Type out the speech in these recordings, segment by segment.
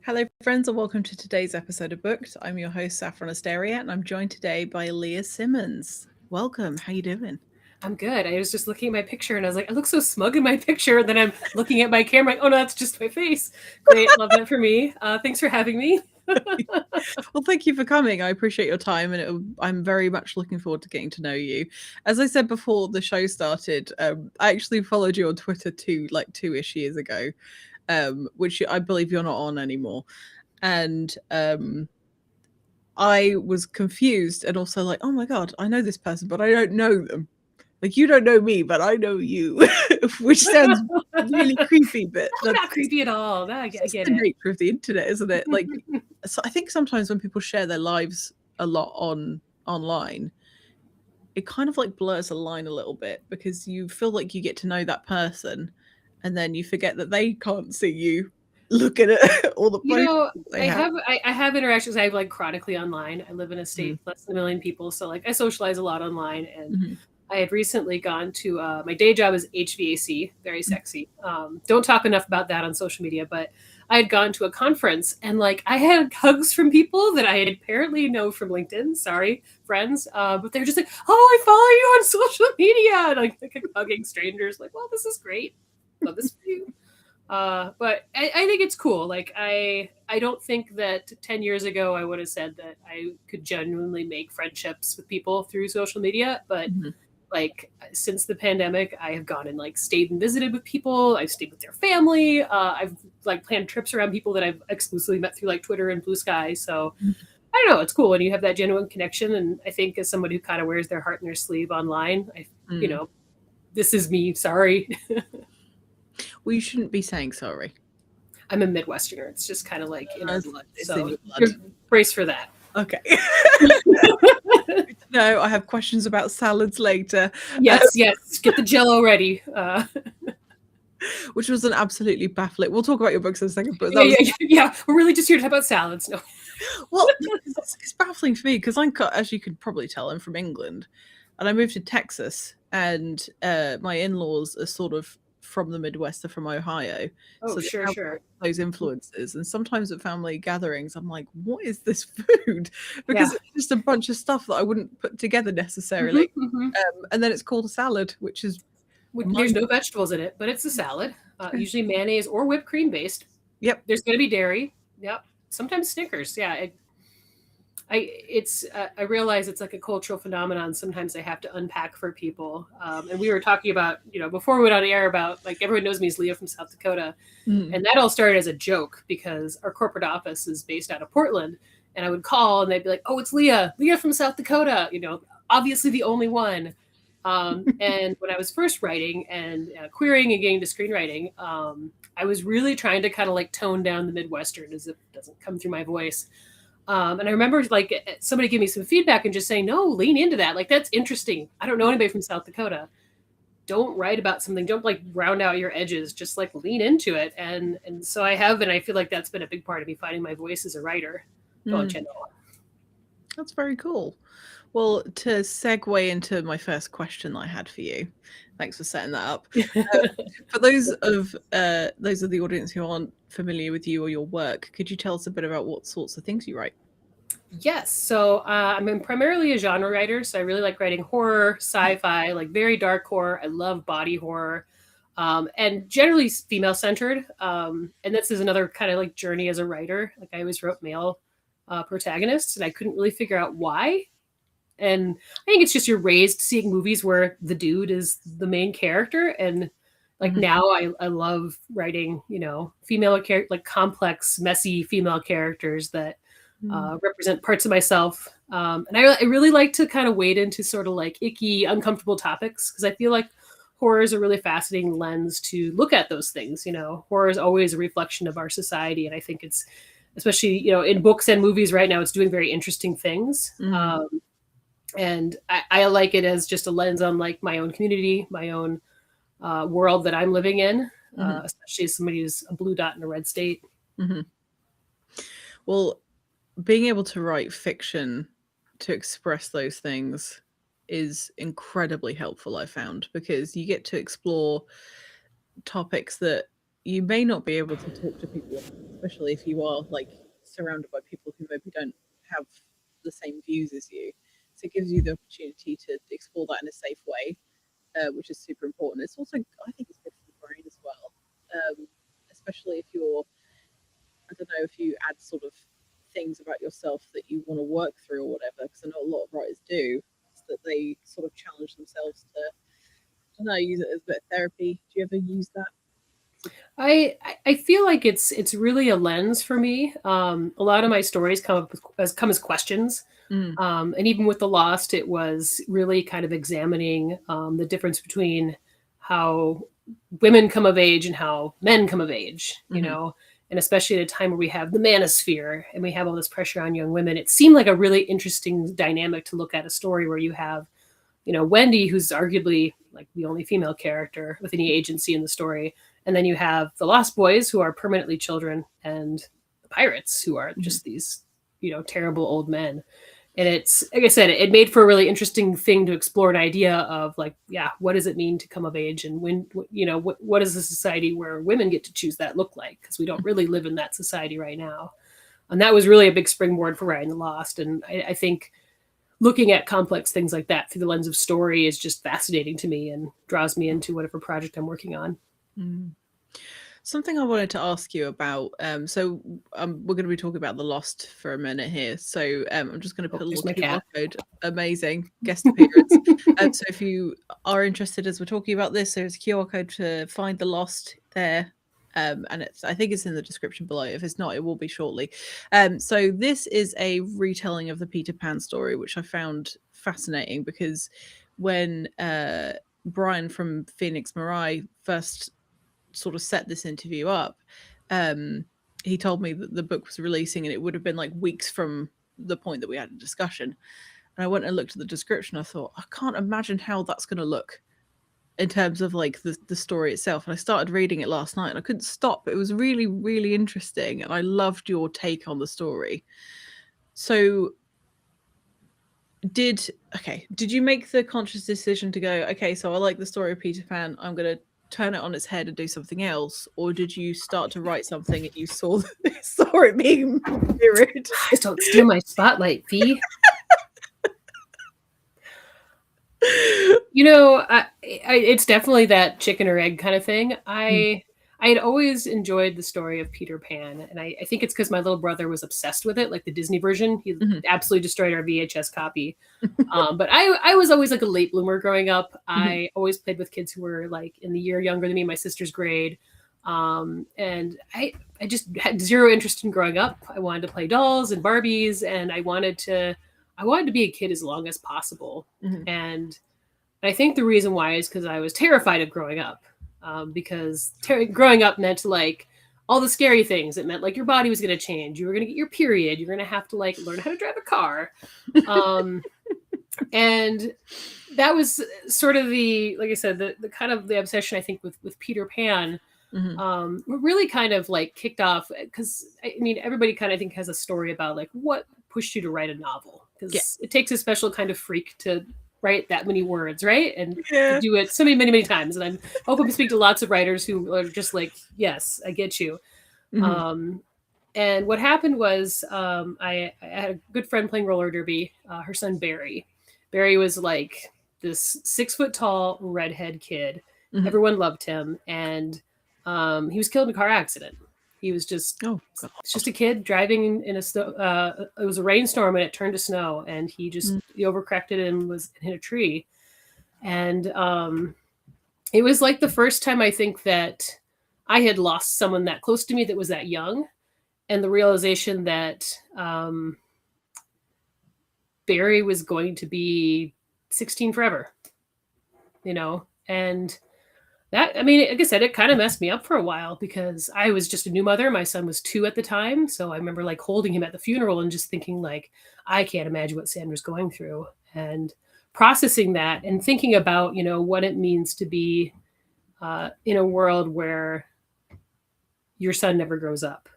Hello, friends, and welcome to today's episode of Booked. I'm your host, Saffron Asteria, and I'm joined today by Leah Simmons. Welcome. How you doing? I'm good. I was just looking at my picture and I was like, I look so smug in my picture. And then I'm looking at my camera, like, oh no, that's just my face. Great. Love that for me. Thanks for having me. Well, thank you for coming. I appreciate your time, and I'm very much looking forward to getting to know you. As I said before the show started, I actually followed you on Twitter two-ish years ago, which I believe you're not on anymore. And I was confused and also like, oh my God, I know this person, but I don't know them. Like, you don't know me, but I know you, which sounds really creepy, but Oh, not creepy at all. No, I it's get the it. nature of the internet, isn't it? Like, so I think sometimes when people share their lives a lot online, it kind of like blurs a line a little bit because you feel like you get to know that person, and then you forget that they can't see you looking at all the You posts know, they have. I have interactions. I have like chronically online. I live in a Mm, state with less than a million people, so like I socialize a lot online. And mhm, I had recently gone to my day job is HVAC, very mm. sexy. Don't talk enough about that on social media, but I had gone to a conference and like I had hugs from people that I apparently know from LinkedIn. Sorry, friends, but they're just like, "Oh, I follow you on social media," and like hugging strangers. Like, well, this is great. Love this for you. But I think it's cool. Like I don't think that 10 years ago I would have said that I could genuinely make friendships with people through social media. But Mhm. like since the pandemic, I have gone and like stayed and visited with people. I've stayed with their family. I've like planned trips around people that I've exclusively met through like Twitter and Blue Sky. So I don't know, it's cool when you have that genuine connection. And I think as somebody who kind of wears their heart in their sleeve online, you Mm. know, this is me. Sorry. Well, you shouldn't be saying sorry. I'm a Midwesterner. It's just kind of like in our blood. It's in So your blood. brace for that. Okay. No, I have questions about salads later, Yes, yes. Get the Jello ready. which was an absolutely baffling. We'll talk about your books in a second, but that Yeah, was yeah, yeah. We're really just here to talk about salads. No. well, it's baffling for me because as you could probably tell, I'm from England, and I moved to Texas, and my in-laws are sort of from the Midwest, they're from Ohio, Oh, so they sure, have sure. those influences. And sometimes at family gatherings, I'm like, "What is this food?" Because Yeah. it's just a bunch of stuff that I wouldn't put together necessarily. Hmm. And then it's called a salad, which is There's mind. no vegetables in it, but it's a salad. Usually mayonnaise or whipped cream based. Yep. There's going to be dairy. Yep. Sometimes Snickers. Yeah. I realize it's like a cultural phenomenon. Sometimes I have to unpack for people. And we were talking about, before we went on air about like everyone knows me as Leah from South Dakota. Mm. And that all started as a joke because our corporate office is based out of Portland. And I would call and they'd be like, oh, it's Leah from South Dakota, obviously the only one. And when I was first writing and querying and getting to screenwriting, I was really trying to kind of like tone down the Midwestern as it doesn't come through my voice. And I remember like somebody gave me some feedback and just saying, no, lean into that. Like, that's interesting. I don't know anybody from South Dakota. Don't write about something. Don't like round out your edges. Just like lean into it. And so I have, and I feel like that's been a big part of me finding my voice as a writer. Go on, Mm. Chen. That's very cool. Well, to segue into my first question that I had for you, thanks for setting that up. For those of the audience who aren't familiar with you or your work, could you tell us a bit about what sorts of things you write? Yes. So I'm primarily a genre writer. So I really like writing horror, sci-fi, like very dark horror. I love body horror, and generally female centered. And this is another kind of like journey as a writer. Like I always wrote male protagonists, and I couldn't really figure out why. And I think it's just you're raised seeing movies where the dude is the main character, and like Mhm. now I love writing female character, like complex messy female characters that Mm. represent parts of myself. And I really like to kind of wade into sort of like icky, uncomfortable topics because I feel like horror is a really fascinating lens to look at those things. Horror is always a reflection of our society, and I think it's especially in books and movies right now, it's doing very interesting things. Mm. And I like it as just a lens on like my own community, my own world that I'm living in, Mhm. especially as somebody who's a blue dot in a red state. Mhm. Well, being able to write fiction to express those things is incredibly helpful, I found, because you get to explore topics that you may not be able to talk to people, especially if you are like surrounded by people who maybe don't have the same views as you. So it gives you the opportunity to explore that in a safe way, which is super important. It's also, I think, it's good for the brain as well, especially if you're, I don't know, if you add sort of things about yourself that you want to work through or whatever. Because I know a lot of writers do, is that they sort of challenge themselves to, I don't know, use it as a bit of therapy. Do you ever use that? I feel like it's really a lens for me. A lot of my stories come as questions, Mm. and even with The Lost, it was really kind of examining the difference between how women come of age and how men come of age. You Mm-hmm. know, and especially at a time where we have the manosphere and we have all this pressure on young women, it seemed like a really interesting dynamic to look at a story where you have, you know, Wendy, who's arguably like the only female character with any agency in the story. And then you have the Lost Boys, who are permanently children, and the pirates, who are just these, you know, terrible old men. And it's, like I said, it made for a really interesting thing to explore an idea of like, yeah, what does it mean to come of age? And when, you know, what is a society where women get to choose that look like? Because we don't really live in that society right now. And that was really a big springboard for writing The Lost. And I think looking at complex things like that through the lens of story is just fascinating to me and draws me into whatever project I'm working on. Mm. Something I wanted to ask you about. So we're going to be talking about The Lost for a minute here. So I'm just going to put a little There's my QR cat. code. Amazing guest appearance. So if you are interested, as we're talking about this, there's a QR code to find The Lost there. And I think it's in the description below. If it's not, it will be shortly. So this is a retelling of the Peter Pan story, which I found fascinating because when Brian from Phoenix Marai first sort of set this interview up, he told me that the book was releasing and it would have been like weeks from the point that we had a discussion. And I went and looked at the description. I thought, I can't imagine how that's going to look in terms of like the story itself. And I started reading it last night and I couldn't stop. It was really, really interesting. And I loved your take on the story. So did you make the conscious decision to go, okay, so I like the story of Peter Pan, I'm going to turn it on its head and do something else? Or did you start to write something and you saw it being mirrored? Guys, don't steal my spotlight, Fee. You know, it's definitely that chicken or egg kind of thing. I had always enjoyed the story of Peter Pan, and I think it's because my little brother was obsessed with it, like the Disney version. He absolutely destroyed our VHS copy. But I was always like a late bloomer growing up. I always played with kids who were like in the year younger than me, my sister's grade. And I just had zero interest in growing up. I wanted to play dolls and Barbies, and I wanted to be a kid as long as possible. And I think the reason why is because I was terrified of growing up. Because growing up meant like all the scary things. It meant like your body was going to change. You were going to get your period. You're going to have to like learn how to drive a car. And that was sort of the, like I said, the kind of the obsession I think with Peter Pan. Really kind of like kicked off because I mean everybody kind of I think has a story about like what pushed you to write a novel, because it takes a special kind of freak to write that many words, right? And to do it so many times. And I'm hoping to speak to lots of writers who are just like, yes, I get you. And what happened was I had a good friend playing roller derby, her son Barry. Barry was like this 6 foot tall redhead kid. Everyone loved him, and he was killed in a car accident. He was just just a kid driving in a it was a rainstorm and it turned to snow, and he just he overcorrected and was hit a tree. And it was like the first time I think that I had lost someone that close to me that was that young, and the realization that Barry was going to be 16 forever, you know. And that, I mean, like I said, it kind of messed me up for a while because I was just a new mother. My son was 2 at the time. So I remember like holding him at the funeral and just thinking like, I can't imagine what Sandra's going through, and processing that and thinking about, you know, what it means to be in a world where your son never grows up,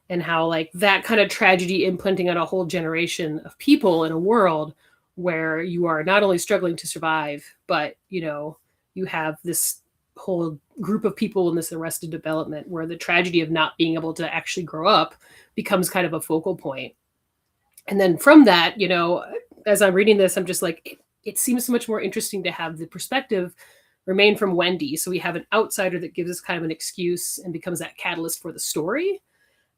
and how like that kind of tragedy implanting on a whole generation of people in a world where you are not only struggling to survive, but, you know, you have this whole group of people in this Arrested Development, where the tragedy of not being able to actually grow up becomes kind of a focal point. And then from that, as I'm reading this, I'm just like, it seems so much more interesting to have the perspective remain from Wendy. So we have an outsider that gives us kind of an excuse and becomes that catalyst for the story.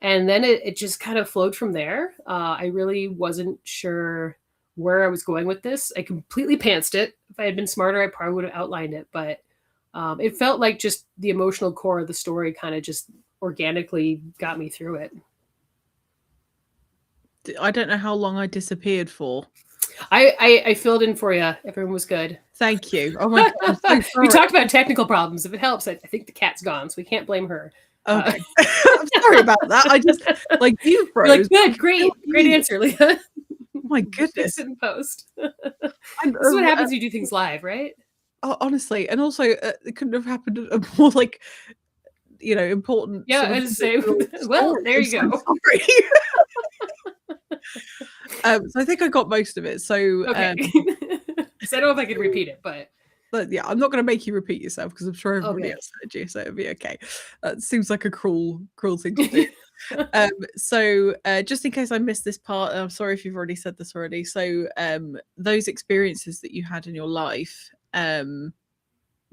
And then it just kind of flowed from there. I really wasn't sure where I was going with this. I completely pantsed it. If I had been smarter, I probably would have outlined it. But it felt like just the emotional core of the story kind of just organically got me through it. I don't know how long I disappeared for. I filled in for you. Everyone was good. Thank you. Oh my God, I'm so We talked about technical problems. If it helps, I think the cat's gone, so we can't blame her. Okay. I'm sorry about that. I just like you froze. Like, good, great answer, Leah. Oh my goodness. Fix it in post. This is what happens when you do things live, right? Honestly, and also it couldn't have happened at a more like important. Yeah, I was say. Well, there you go. Sorry. So I think I got most of it. So okay. So I don't know if I could repeat it, but yeah, I'm not going to make you repeat yourself because I'm sure everybody okay. else heard you, so it'll be okay. That seems like a cruel thing to do. So just in case I missed this part, I'm sorry if you've already said this already. So those experiences that you had in your life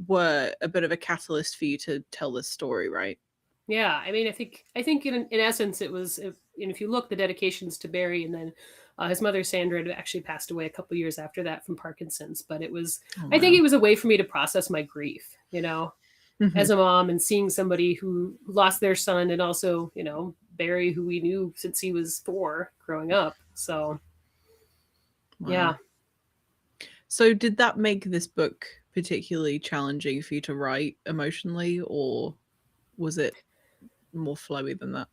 were a bit of a catalyst for you to tell this story, right? Yeah, I mean, I think in essence it was, if you look, the dedications to Barry, and then his mother Sandra had actually passed away a couple years after that from Parkinson's. But it was, I think it was a way for me to process my grief, as a mom, and seeing somebody who lost their son, and also Barry, who we knew since he was 4 growing up. So yeah. So did that make this book particularly challenging for you to write emotionally, or was it more flowy than that?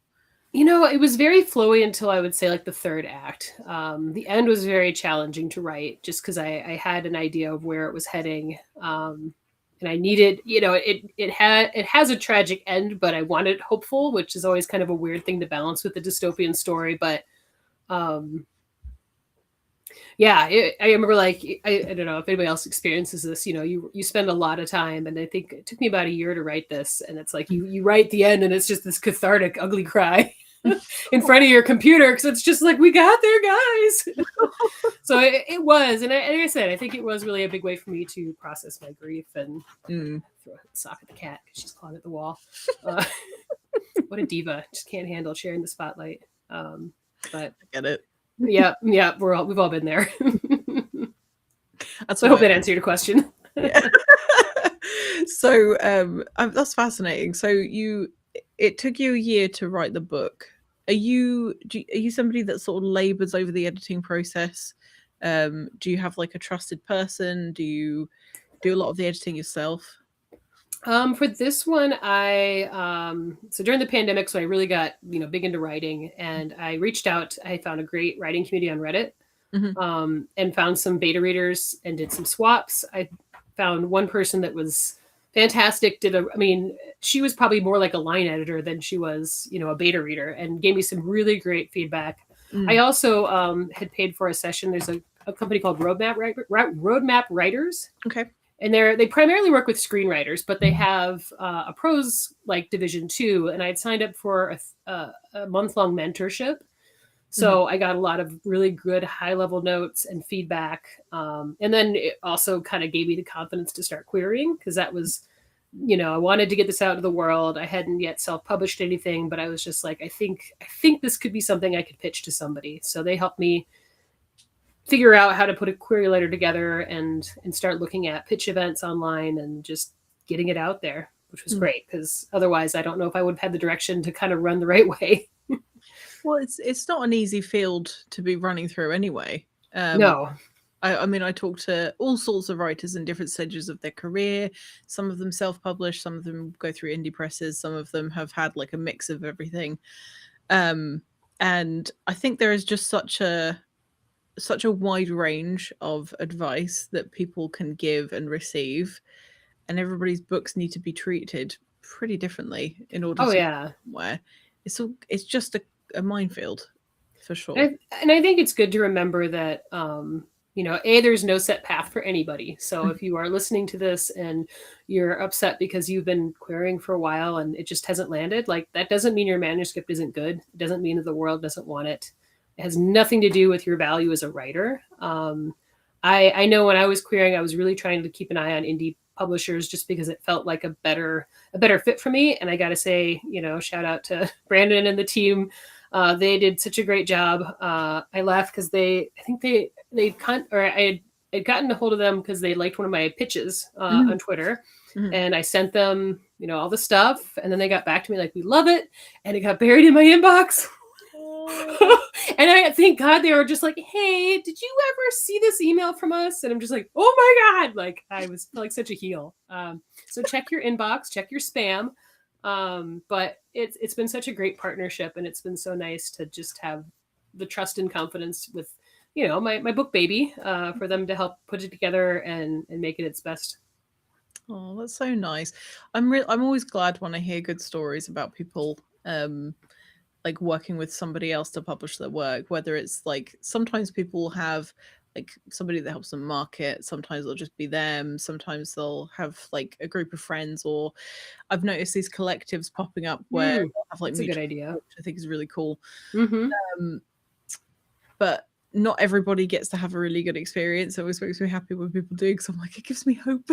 It was very flowy until I would say like the third act. The end was very challenging to write just because I had an idea of where it was heading. And I needed, it has a tragic end, but I wanted hopeful, which is always kind of a weird thing to balance with a dystopian story. But yeah, I remember, like, I don't know if anybody else experiences this, you spend a lot of time, and I think it took me about a year to write this, and it's like you write the end and it's just this cathartic, ugly cry in front of your computer, because it's just like, we got there, guys. So it was, and like I said, I think it was really a big way for me to process my grief and throw a sock at the cat because she's clawing at the wall. What a diva. Just can't handle sharing the spotlight. But I get it. Yeah, we've all been there. So I hope that answered your question. Yeah. So that's fascinating. So it took you a year to write the book. Are you somebody that sort of labors over the editing process? Do you have like a trusted person? Do you do a lot of the editing yourself? For this one, so during the pandemic, so I really got big into writing, and I reached out. I found a great writing community on Reddit, and found some beta readers and did some swaps. I found one person that was fantastic. She was probably more like a line editor than she was, a beta reader, and gave me some really great feedback. I also had paid for a session. There's a company called Roadmap Writers. Okay. And they primarily work with screenwriters, but they have a prose like division too. And I had signed up for a month-long mentorship. So I got a lot of really good high-level notes and feedback. And then it also kind of gave me the confidence to start querying, because that was, I wanted to get this out to the world. I hadn't yet self-published anything, but I was just like, I think this could be something I could pitch to somebody. So they helped me figure out how to put a query letter together and start looking at pitch events online and just getting it out there, which was great, because otherwise I don't know if I would have had the direction to kind of run the right way. Well, it's not an easy field to be running through anyway. No. I mean, I talk to all sorts of writers in different stages of their career. Some of them self-publish, some of them go through indie presses, some of them have had like a mix of everything. And I think there is just such a wide range of advice that people can give and receive, and everybody's books need to be treated pretty differently in order to where it's just a minefield for sure. And I think it's good to remember that there's no set path for anybody. So if you are listening to this and you're upset because you've been querying for a while and it just hasn't landed, like that doesn't mean your manuscript isn't good. It doesn't mean that the world doesn't want it. It has nothing to do with your value as a writer. I know when I was querying, I was really trying to keep an eye on indie publishers just because it felt like a better fit for me. And I got to say, shout out to Brandon and the team. They did such a great job. I laughed because I had gotten a hold of them because they liked one of my pitches on Twitter, and I sent them, all the stuff, and then they got back to me like, "We love it," and it got buried in my inbox. And I thank God they were just like, "Hey, did you ever see this email from us?" And I'm just like, "Oh my God!" Like I was like such a heel. So check your inbox, check your spam. But it's been such a great partnership, and it's been so nice to just have the trust and confidence with, my book baby, for them to help put it together and make it its best. Oh, that's so nice. I'm always glad when I hear good stories about people like working with somebody else to publish their work, whether it's like sometimes people have like somebody that helps them market, sometimes it'll just be them, sometimes they'll have like a group of friends, or I've noticed these collectives popping up where they'll have like That's a good mutual idea. support, which I think is really cool. Mm-hmm. But not everybody gets to have a really good experience. It always makes me happy when people do, because I'm like, it gives me hope.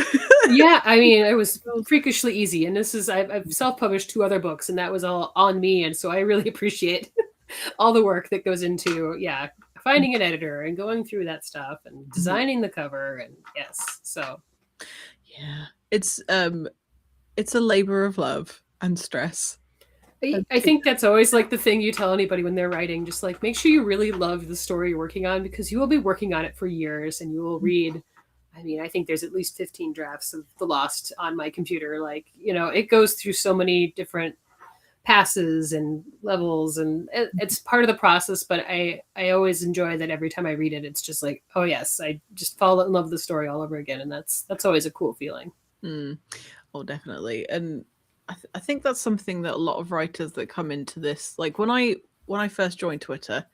Yeah, I mean, it was freakishly easy, and I've self-published 2 other books, and that was all on me, and so I really appreciate all the work that goes into finding an editor and going through that stuff and designing the cover, and yes, so yeah, it's a labor of love and stress. I think that's always like the thing you tell anybody when they're writing, just like make sure you really love the story you're working on, because you will be working on it for years, and you will read. I mean, I think there's at least 15 drafts of The Lost on my computer. Like, it goes through so many different passes and levels, and it's part of the process. But I always enjoy that every time I read it, it's just like, oh yes, I just fall in love with the story all over again, and that's always a cool feeling. Oh, definitely. And I think that's something that a lot of writers that come into this, like when I first joined Twitter,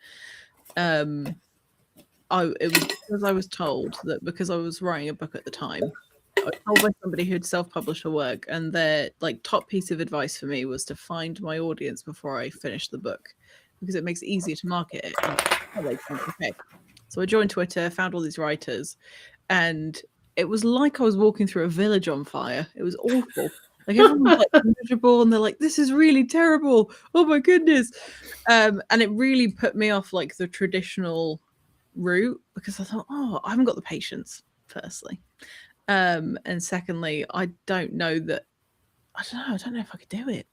it was because I was told that, because I was writing a book at the time, I was told by somebody who'd self-published her work, and their like top piece of advice for me was to find my audience before I finished the book, because it makes it easier to market it. Okay. So I joined Twitter, found all these writers, and it was like I was walking through a village on fire. It was awful. Like everyone was like miserable, and they're like, "This is really terrible. Oh my goodness!" And it really put me off like the traditional route, because I thought, "Oh, I haven't got the patience." Firstly, and secondly, I don't know that. I don't know if I could do it. It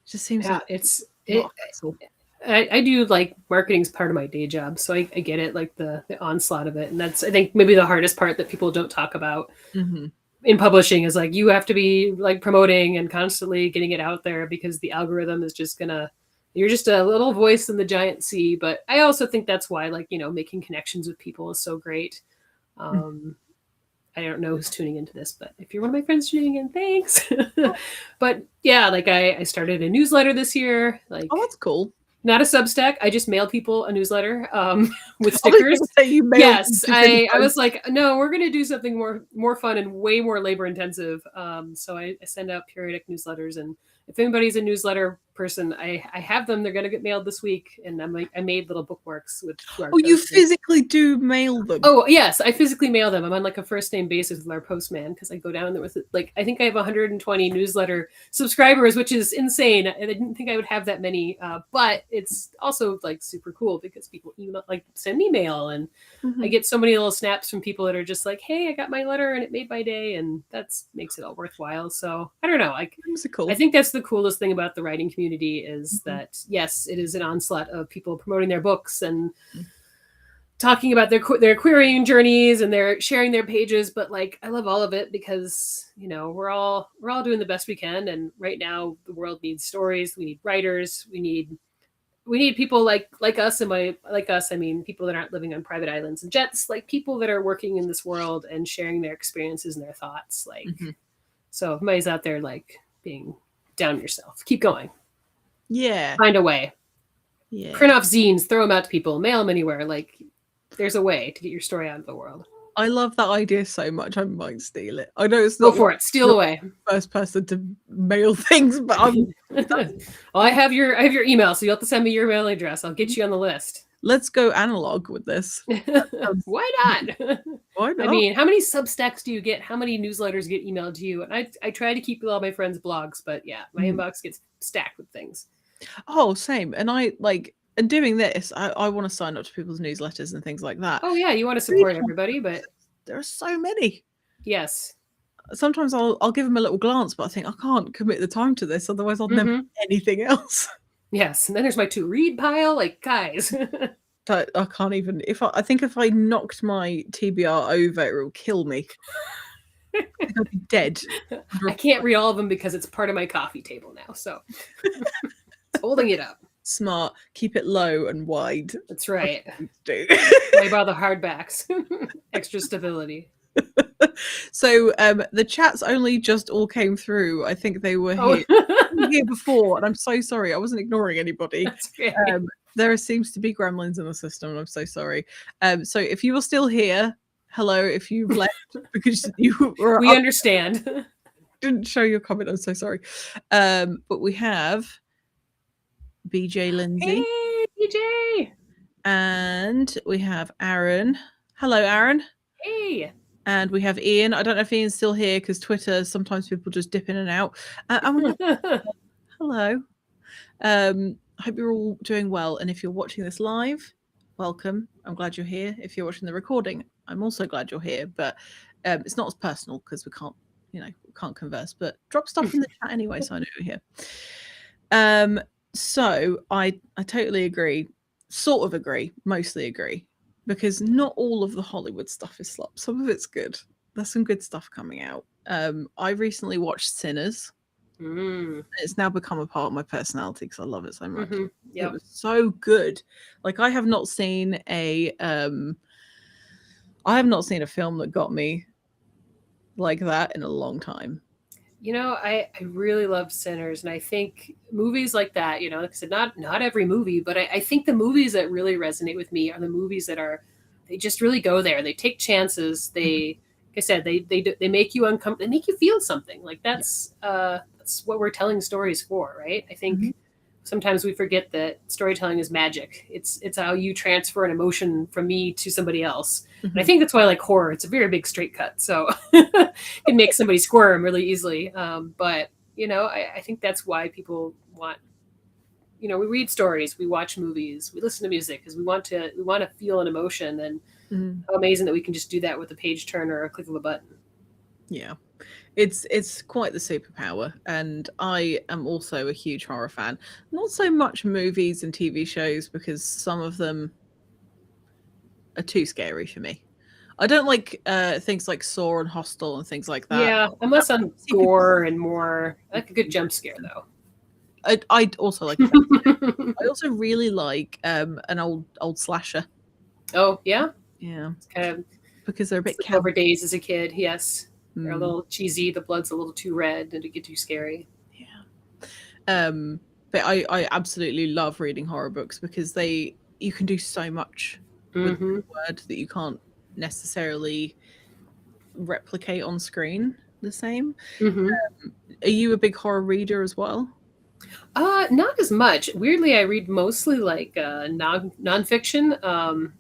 just seems like I do like marketing's part of my day job, so I get it, like the onslaught of it, and that's I think maybe the hardest part that people don't talk about. In publishing is like you have to be like promoting and constantly getting it out there, because the algorithm is just you're just a little voice in the giant sea. But I also think that's why making connections with people is so great. I don't know who's tuning into this, but if you're one of my friends tuning in, thanks. But yeah, like I started a newsletter this year. Like, oh, that's cool. Not a Substack. I just mail people a newsletter with stickers. Yes, I was like, no, we're going to do something more fun and way more labor intensive. So I send out periodic newsletters, and if anybody's a newsletter person, I have them. They're going to get mailed this week, and I made little bookmarks with QR codes. You physically do mail them? Oh yes, I physically mail them. I'm on like a first name basis with our postman, because I go down there with like I think I have 120 newsletter subscribers, which is insane. I didn't think I would have that many, but it's also like super cool because people send me mail, and I get so many little snaps from people that are just like, "Hey, I got my letter and it made my day," and that makes it all worthwhile. So I don't know. I think that's the coolest thing about the writing community is that yes, it is an onslaught of people promoting their books and talking about their querying journeys, and they're sharing their pages. But like, I love all of it because we're all doing the best we can. And right now, the world needs stories. We need writers. We need people like us. And I mean people that aren't living on private islands and jets. Like people that are working in this world and sharing their experiences and their thoughts. Like, so if anybody's out there like being down on yourself, keep going. Yeah, find a way. Yeah, print off zines, throw them out to people, mail them anywhere. Like, There's a way to get your story out of the world. I love that idea so much. I might steal it. I know it's Go not for it. Steal away. the first person to mail things, but I'm. Well, I have your email, so you'll have to send me your email address. I'll get you on the list. Let's go analog with this. Why not? Why not? I mean, how many Substacks do you get? How many newsletters get emailed to you? And I try to keep all my friends' blogs, but yeah, my inbox gets stacked with things. Oh, same. And I like, and doing this, I want to sign up to people's newsletters and things like that. Oh yeah, you want to support everybody, but there are so many. Yes. Sometimes I'll give them a little glance, but I think I can't commit the time to this, otherwise I'll never do anything else. Yes, and then there's my to read pile. Like, guys, I can't even. I think if I knocked my TBR over, it will kill me. I'll be dead. I can't read all of them because it's part of my coffee table now, so it's holding it up. Smart. Keep it low and wide. That's right. Do. Worry about the hardbacks. Extra stability. So the chats only just all came through. I think they were here before, and I'm so sorry. I wasn't ignoring anybody. That's great. There seems to be gremlins in the system, and I'm so sorry. So if you are still here, hello. If you've left because you were we understand. Didn't show your comment. I'm so sorry. But we have BJ Lindsay. Hey, BJ. And we have Aaron. Hello, Aaron. Hey. And we have Ian. I don't know if Ian's still here because Twitter, sometimes people just dip in and out. Hello. I hope you're all doing well. And if you're watching this live, welcome. I'm glad you're here. If you're watching the recording, I'm also glad you're here. But it's not as personal because we can't converse. But drop stuff in the chat anyway, so I know you're here. So I totally agree. Sort of agree. Mostly agree. Because not all of the Hollywood stuff is slop. Some of it's good. There's some good stuff coming out. I recently watched Sinners. It's now become a part of my personality because I love it so much. Yep. It was so good. Like I have not seen a film that got me like that in a long time. You know, I really love Sinners, and I think movies like that, like I said, not every movie, but I think the movies that really resonate with me are the movies that they just really go there. They take chances. They, like I said, they make you uncomfortable. They make you feel something. Like that's what we're telling stories for, right? I think sometimes we forget that storytelling is magic. It's how you transfer an emotion from me to somebody else. And I think that's why I like horror. It's a very big straight cut, so it can make somebody squirm really easily. But I think that's why people want. We read stories, we watch movies, we listen to music because we want to feel an emotion. And how amazing that we can just do that with a page turn or a click of a button. Yeah. It's quite the superpower, and I am also a huge horror fan. Not so much movies and TV shows because some of them are too scary for me. I don't like things like Saw and Hostel and things like that. Yeah, I'm less on gore and more I like a good jump scare though. I also like I also really like an old slasher. Oh yeah? Yeah. It's kind of because they're a bit over days as a kid, yes. They're a little cheesy. The blood's a little too red, and it get too scary. Yeah. But I absolutely love reading horror books because you can do so much with the word that you can't necessarily replicate on screen the same. Are you a big horror reader as well? Not as much. Weirdly, I read mostly like nonfiction.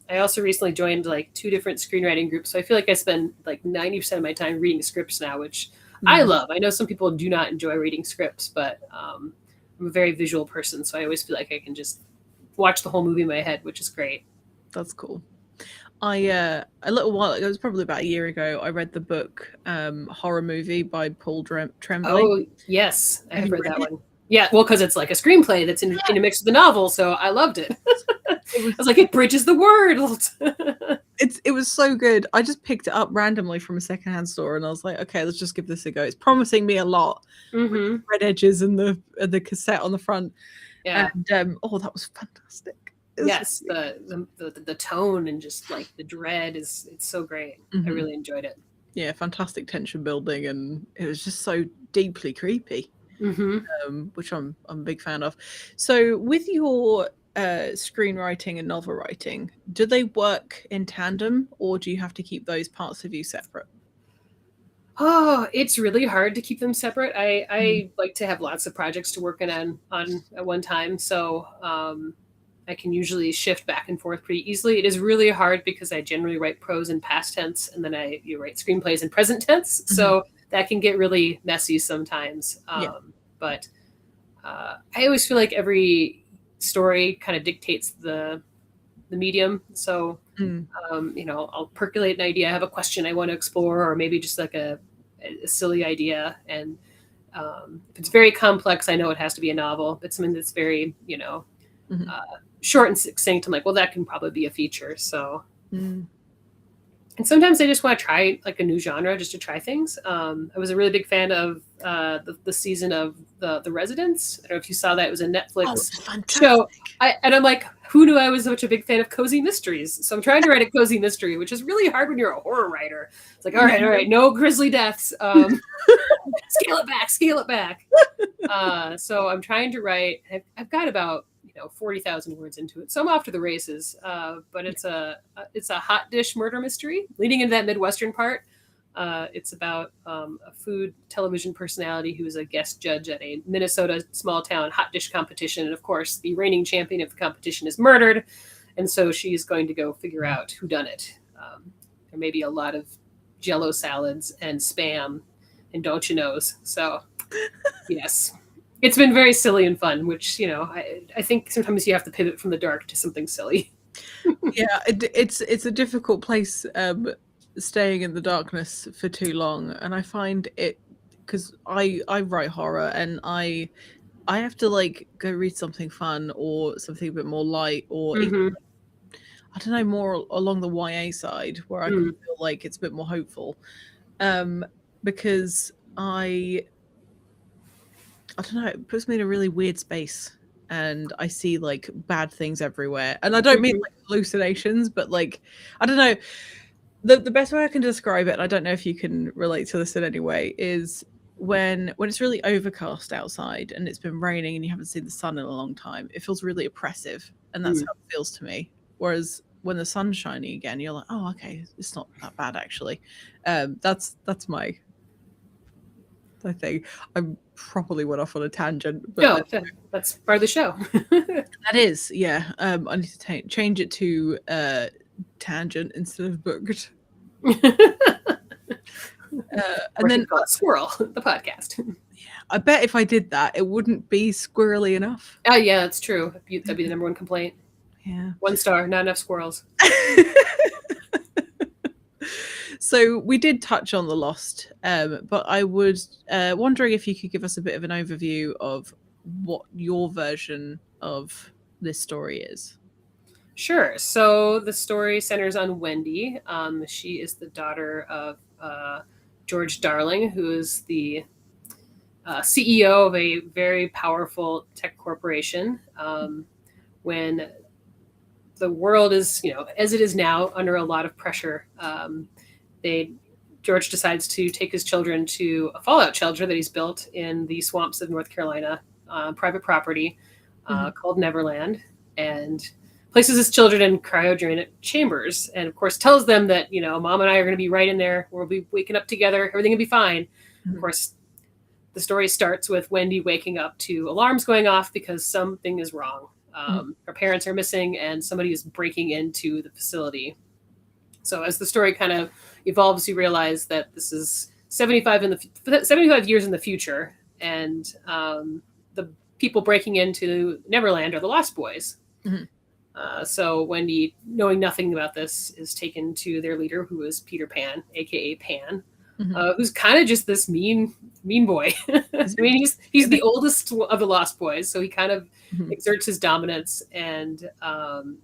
I also recently joined like 2 different screenwriting groups, so I feel like I spend like 90% of my time reading scripts now, which I love. I know some people do not enjoy reading scripts, but I'm a very visual person, so I always feel like I can just watch the whole movie in my head, which is great. That's cool. A little while ago, it was probably about a year ago, I read the book Horror Movie by Paul Tremblay. Oh, yes. I have read that one. Yeah, well, because it's like a screenplay that's in a mix with the novel, so I loved it. I was like, it bridges the world. It was so good. I just picked it up randomly from a secondhand store, and I was like, okay, let's just give this a go. It's promising me a lot. With the red edges and the cassette on the front. Yeah. And that was fantastic. Yes, the tone and just like the dread it's so great. I really enjoyed it. Yeah, fantastic tension building, and it was just so deeply creepy. Which I'm a big fan of. So with your screenwriting and novel writing, do they work in tandem, or do you have to keep those parts of you separate? Oh, it's really hard to keep them separate. I like to have lots of projects to work on at one time, so I can usually shift back and forth pretty easily. It is really hard because I generally write prose in past tense, and then you write screenplays in present tense, so that can get really messy sometimes. But I always feel like every story kind of dictates the medium. So I'll percolate an idea. I have a question I want to explore, or maybe just like a silly idea. And if it's very complex, I know it has to be a novel. But something that's very, short and succinct, I'm like, well, that can probably be a feature. So, and sometimes I just want to try like a new genre just to try things. I was a really big fan of the season of the Residents. I don't know if you saw that. It was a Netflix show. And I'm like, who knew I was such a big fan of cozy mysteries? So I'm trying to write a cozy mystery, which is really hard when you're a horror writer. It's like, all right, no grisly deaths. Scale it back. So I'm trying to write. I've got about 40,000 words into it, so I'm off to the races. But it's a hot dish murder mystery leading into that Midwestern part. It's about a food television personality who is a guest judge at a Minnesota small town hot dish competition. And of course, the reigning champion of the competition is murdered. And so she's going to go figure out who done it. There may be a lot of Jell-O salads and Spam and don't you knows. So yes, it's been very silly and fun, which, I think sometimes you have to pivot from the dark to something silly. Yeah, it's a difficult place, staying in the darkness for too long, and I find it, because I write horror, and I have to like go read something fun or something a bit more light, or even, I don't know, more along the YA side where I can feel like it's a bit more hopeful, because I don't know, it puts me in a really weird space, and I see like bad things everywhere, and I don't mean like hallucinations, but like, I don't know. The best way I can describe it, and I don't know if you can relate to this in any way, is when it's really overcast outside and it's been raining and you haven't seen the sun in a long time, it feels really oppressive, and that's how it feels to me. Whereas when the sun's shining again, you're like, oh, okay, it's not that bad actually. That's my thing. I probably went off on a tangent, but no, that's part of the show. that is, yeah. I need to change it to tangent instead of booked. And then Squirrel, the podcast. Yeah, I bet if I did that, it wouldn't be squirrely enough. Oh yeah, that's true. That'd be the number one complaint. Yeah, 1 star, not enough squirrels. So we did touch on The Lost, but I was wondering if you could give us a bit of an overview of what your version of this story is. Sure. So the story centers on Wendy. She is the daughter of George Darling, who is the CEO of a very powerful tech corporation. When the world is, as it is now, under a lot of pressure, George decides to take his children to a fallout shelter that he's built in the swamps of North Carolina, private property called Neverland, and places his children in cryogenic chambers, and of course tells them that, Mom and I are going to be right in there. We'll be waking up together. Everything will be fine. Of course, the story starts with Wendy waking up to alarms going off because something is wrong. Her parents are missing and somebody is breaking into the facility. So as the story kind of evolves, you realize that this is 75 years in the future, and the people breaking into Neverland are the Lost Boys. So Wendy, knowing nothing about this, is taken to their leader, who is Peter Pan, aka Pan, who's kind of just this mean boy. I mean, he's the oldest of the Lost Boys, so he kind of exerts his dominance, and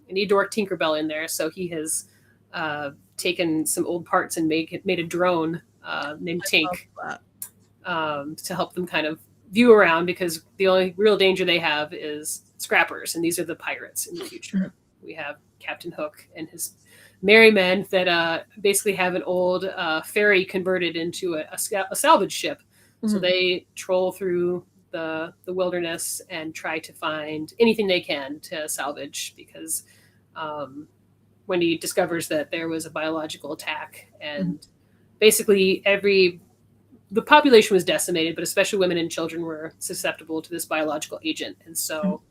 need to work Tinkerbell in there. So he has taken some old parts and made a drone named Tink to help them kind of view around, because the only real danger they have is scrappers, and these are the pirates in the future. We have Captain Hook and his merry men that basically have an old ferry converted into a salvage ship. So they troll through the wilderness and try to find anything they can to salvage, because Wendy discovers that there was a biological attack, and basically the population was decimated, but especially women and children were susceptible to this biological agent. And so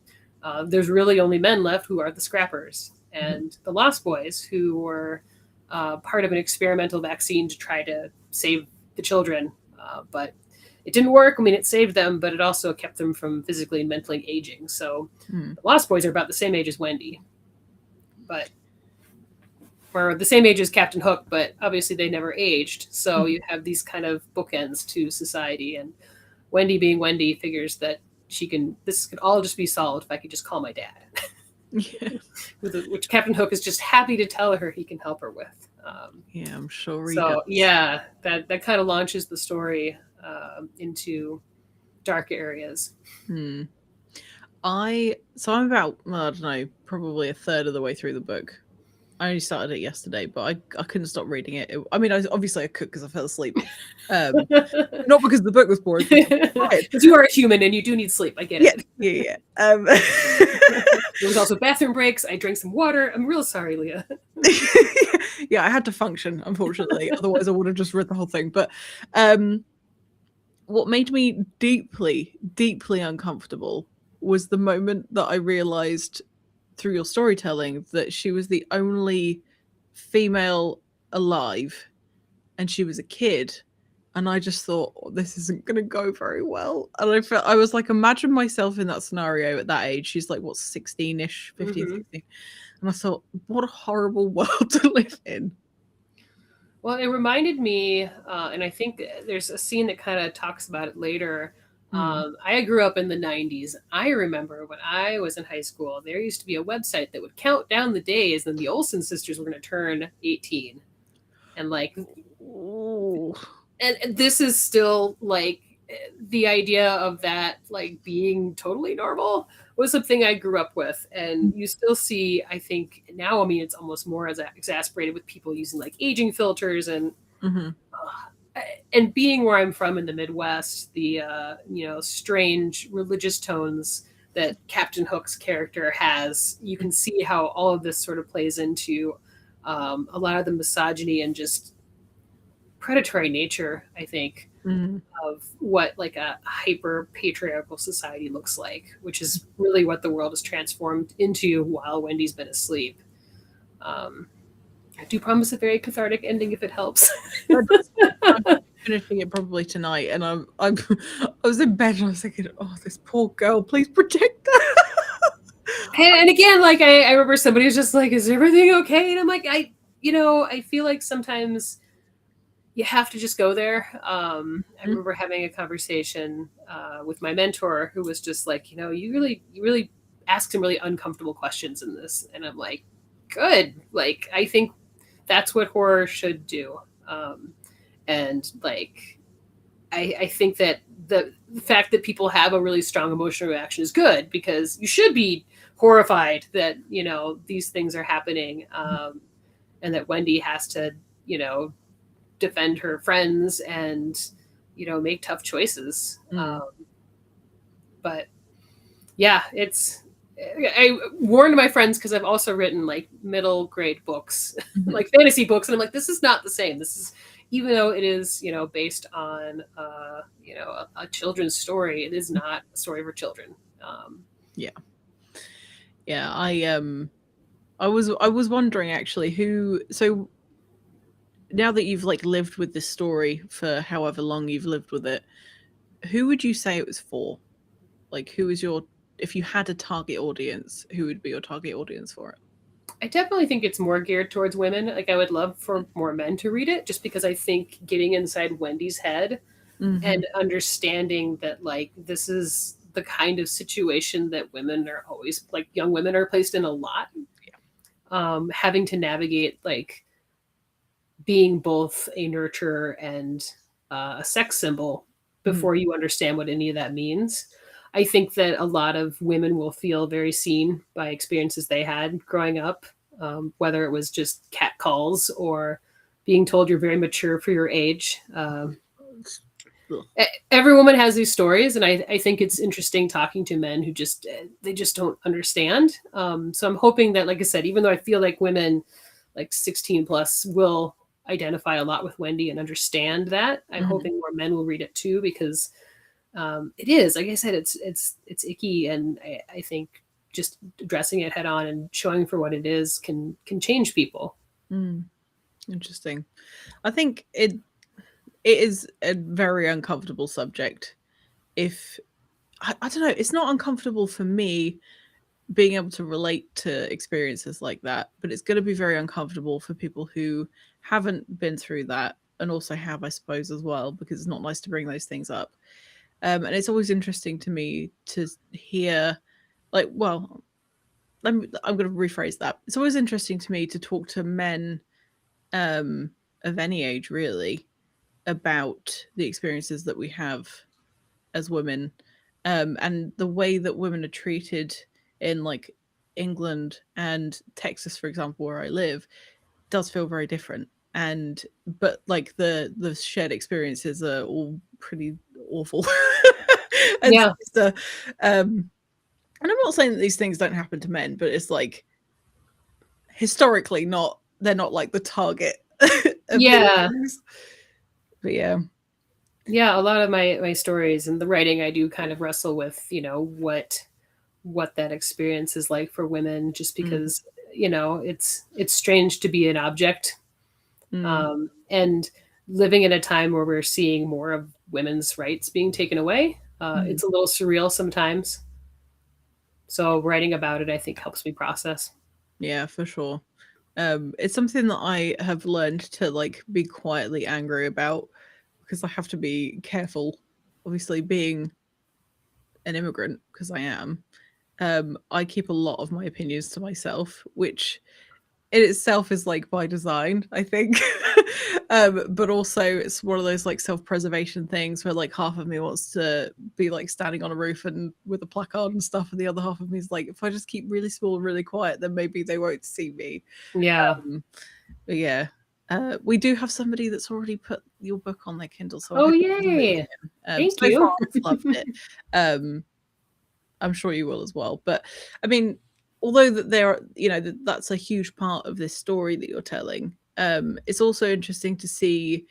there's really only men left, who are the scrappers. And the Lost Boys, who were part of an experimental vaccine to try to save the children. But it didn't work. I mean, it saved them, but it also kept them from physically and mentally aging. So the Lost Boys are about the same age as Wendy, but or the same age as Captain Hook, but obviously they never aged. So you have these kind of bookends to society. And Wendy, being Wendy, figures that this could all just be solved if I could just call my dad. Yeah. Which Captain Hook is just happy to tell her he can help her with. Yeah, I'm sure he so does. Yeah, that kind of launches the story into dark areas. I'm about, I don't know, probably a third of the way through the book. I only started it yesterday, but I couldn't stop reading it. Obviously I could because I fell asleep. Not because the book was boring. Because you are a human and you do need sleep. I get it. Yeah. There was also bathroom breaks. I drank some water. I'm real sorry, Leah. Yeah, I had to function, unfortunately. Otherwise I would have just read the whole thing. But what made me deeply, deeply uncomfortable was the moment that I realized through your storytelling that she was the only female alive and she was a kid. And I just thought, this isn't going to go very well. And I was like, imagine myself in that scenario at that age. She's like, what, 16-ish, 15, 16. And I thought, what a horrible world to live in. Well, it reminded me, and I think there's a scene that kind of talks about it later. I grew up in the 90s. I remember when I was in high school, there used to be a website that would count down the days and the Olsen sisters were going to turn 18. And like, and this is still like the idea of that, like being totally normal was something I grew up with. And you still see, I think now, I mean, it's almost more as exasperated with people using like aging filters and, and being where I'm from in the Midwest, the strange religious tones that Captain Hook's character has, you can see how all of this sort of plays into a lot of the misogyny and just predatory nature, I think, of what like a hyper patriarchal society looks like, which is really what the world has transformed into while Wendy's been asleep. I do promise a very cathartic ending if it helps. I'm finishing it probably tonight, and I was in bed and I was thinking, oh, this poor girl, please protect her. And again, like I remember somebody was just like, is everything okay? And I'm like, I feel like sometimes you have to just go there. I remember having a conversation with my mentor who was just like, you really ask some really uncomfortable questions in this. And I'm like, good. Like, I think that's what horror should do. And like, I think that the fact that people have a really strong emotional reaction is good, because you should be horrified that, these things are happening. And that Wendy has to, defend her friends and, make tough choices. But yeah, I warned my friends, because I've also written like middle grade books, like fantasy books. And I'm like, this is not the same. This is, even though it is, based on, a children's story, it is not a story for children. Yeah. I was wondering actually so now that you've like lived with this story for however long you've lived with it, who would you say it was for? Like, who is if you had a target audience, who would be your target audience for it? I definitely think it's more geared towards women. Like, I would love for more men to read it, just because I think getting inside Wendy's head and understanding that, like, this is the kind of situation that women are always, like, young women are placed in a lot. Having to navigate, like, being both a nurturer and a sex symbol before you understand what any of that means. I think that a lot of women will feel very seen by experiences they had growing up, whether it was just catcalls or being told you're very mature for your age. every woman has these stories, and I think it's interesting talking to men who just they just don't understand. So I'm hoping that, like I said, even though I feel like women like 16 plus will identify a lot with Wendy and understand that, I'm hoping more men will read it too, because it is, like I said, it's icky, and I think just addressing it head on and showing for what it is can change people. Interesting. I think it is a very uncomfortable subject. If I don't know, it's not uncomfortable for me being able to relate to experiences like that, but it's going to be very uncomfortable for people who haven't been through that, and also have, I suppose, as well, because it's not nice to bring those things up. And it's always interesting to me to hear, like, well, I'm going to rephrase that. It's always interesting to me to talk to men of any age, really, about the experiences that we have as women, and the way that women are treated in, like, England and Texas, for example, where I live, does feel very different. And but like the shared experiences are all pretty awful. And Yeah. so, and I'm not saying that these things don't happen to men, but it's like historically not, they're not like the target of Yeah. things. But yeah. Yeah, a lot of my stories and the writing, I do kind of wrestle with, what that experience is like for women, just because, it's strange to be an object. And living in a time where we're seeing more of women's rights being taken away, it's a little surreal sometimes. So writing about it, I think, helps me process. Yeah, for sure. It's something that I have learned to, like, be quietly angry about, because I have to be careful. Obviously, being an immigrant, because I am, I keep a lot of my opinions to myself, which in itself is, like, by design, I think. But also it's one of those, like, self-preservation things where, like, half of me wants to be, like, standing on a roof and with a placard and stuff, and the other half of me is like, if I just keep really small and really quiet, then maybe they won't see me. Yeah. But yeah, we do have somebody that's already put your book on their Kindle, so I Oh, hope you enjoy it, yay. Liam. Thank So far, you. I've loved it. I'm sure you will as well. But I mean, although that there are, that's a huge part of this story that you're telling, it's also interesting to see.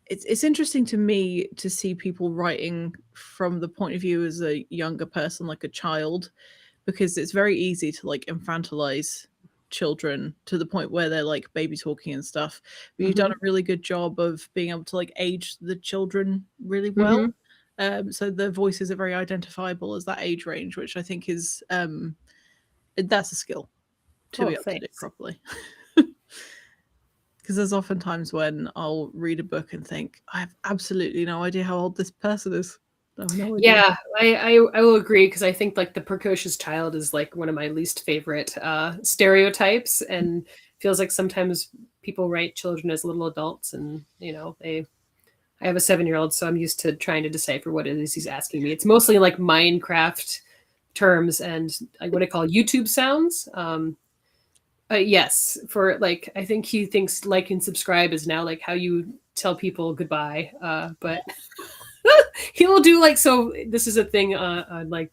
It's interesting to me to see people writing from the point of view as a younger person, like a child, because it's very easy to, like, infantilize children to the point where they're, like, baby talking and stuff. But you've done a really good job of being able to, like, age the children really well. So the voices are very identifiable as that age range, which I think is that's a skill to be Oh, able to do thanks. properly. Because there's often times when I'll read a book and think, I have absolutely no idea how old this person is. I have no idea. Yeah, I will agree, because I think like the precocious child is like one of my least favorite stereotypes, and feels like sometimes people write children as little adults, and I have a 7-year-old, so I'm used to trying to decipher what it is he's asking me. It's mostly like Minecraft terms and like what I call YouTube sounds. Yes, for like, I think he thinks like and subscribe is now like how you tell people goodbye. But he will do like, so this is a thing on like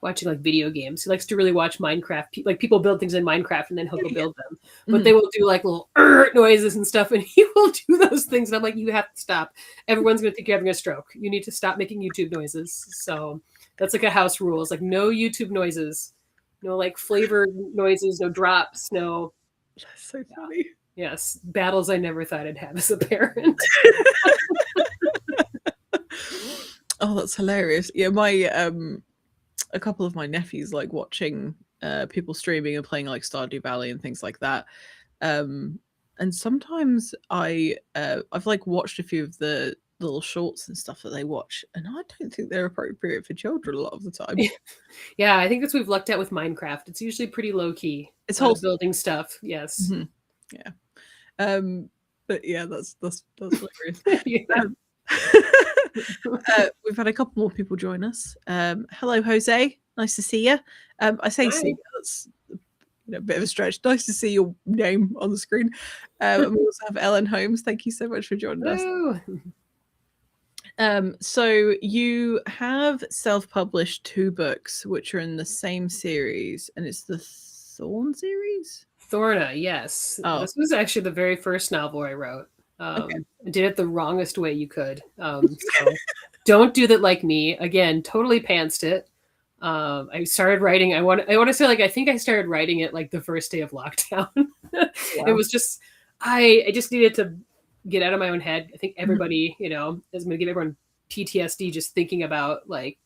watching like video games. He likes to really watch Minecraft. Like people build things in Minecraft and then he'll go build them. But they will do like little noises and stuff, and he will do those things. And I'm like, you have to stop. Everyone's going to think you're having a stroke. You need to stop making YouTube noises. So that's like a house rule. It's like no YouTube noises, no like flavor noises, no drops, no. That's so funny. Yes, battles I never thought I'd have as a parent. Oh, that's hilarious. Yeah, my a couple of my nephews like watching people streaming and playing like Stardew Valley and things like that. And sometimes I've like watched a few of the little shorts and stuff that they watch, and I don't think they're appropriate for children a lot of the time. Yeah, I think that's what we've lucked out with Minecraft. It's usually pretty low key. It's whole building stuff. Yes. Yeah. But yeah, that's hilarious. Yeah. We've had a couple more people join us. Hello, Jose. Nice to see you. I say Hi. see you, that's a bit of a stretch. Nice to see your name on the screen. And we also have Ellen Holmes. Thank you so much for joining us. Hello. So you have self-published 2 books, which are in the same series, and it's the Thorn series? Thorna, yes. Oh, This was actually the very first novel I wrote. okay. I did it the wrongest way you could. So don't do that like me. Again, totally pantsed it. I started writing. I want to say like I think I started writing it like the first day of lockdown. It Wow. was just I just needed to get out of my own head. I think Mhm. everybody, is going to give everyone PTSD just thinking about like